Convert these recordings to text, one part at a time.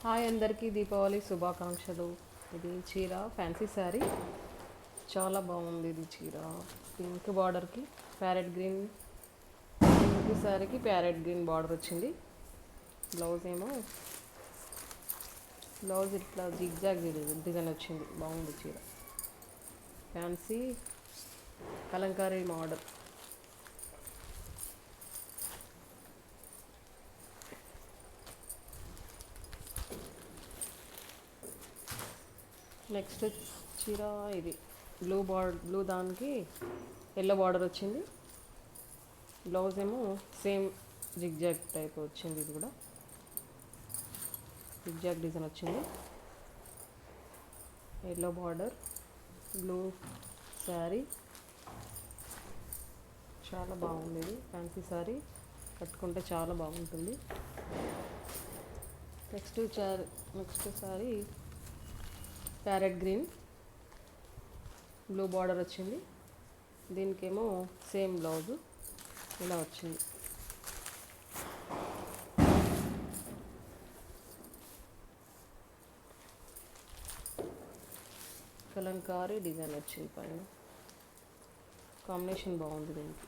Hi అందరికీ దీపావళి శుభాకాంక్షలు. ఇది చీర ఫ్యాన్సీ శారీ, చాలా బాగుంది. ఇది చీర పింక్ బార్డర్కి ప్యారెట్ గ్రీన్, పింక్ శారీకి ప్యారెట్ గ్రీన్ బార్డర్ వచ్చింది. బ్లౌజ్ ఏమో బ్లౌజ్ ఇట్లా జిగ్జాగ్ డిజైన్ వచ్చింది. బాగుంది చీర, ఫ్యాన్సీ కలంకారీ మోడల్. నెక్స్ట్ చీర ఇది బ్లూ దానికి ఎల్లో బార్డర్ వచ్చింది. బ్లౌజ్ ఏమో సేమ్ జిగ్జాగ్ టైప్ వచ్చింది. ఇది కూడా జిగ్జాగ్ డిజైన్ వచ్చింది. ఎల్లో బార్డర్, బ్లూ శారీ, చాలా బాగుంది. ఇది ఫ్యాన్సీ శారీ, కట్టుకుంటే చాలా బాగుంటుంది. Next sari parrot green, blue border వచ్చింది. దీనికేమో సేమ్ బ్లౌజు ఇలా వచ్చింది. కలంకారీ డిజైన్ వచ్చింది పైన, కాంబినేషన్ బాగుంది దీనికి.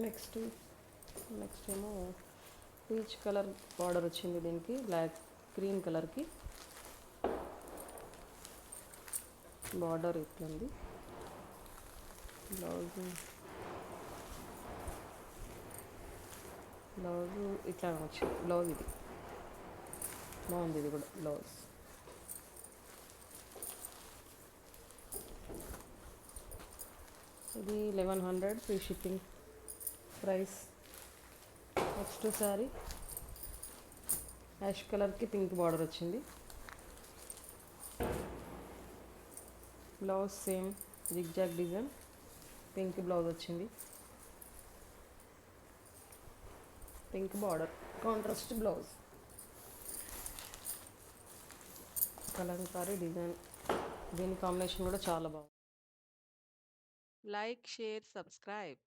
నెక్స్ట్ ఏమో పీచ్ కలర్ బార్డర్ వచ్చింది. దీనికి బ్లాక్ గ్రీన్ కలర్కి బార్డర్ ఇట్లుంది. బ్లౌజు ఇట్లా వచ్చింది. బ్లౌజ్ ఇది బాగుంది. ఇది కూడా బ్లౌజ్. ఇది 1100 free shipping price. Next sari ash కలర్కి పింక్ బార్డర్ వచ్చింది. Blouse same zigzag design, pink blouse వచ్చింది. Pink border, contrast blouse, Kalamkari design. దీని కాంబినేషన్ కూడా చాలా బాగుంది. Like, share, subscribe.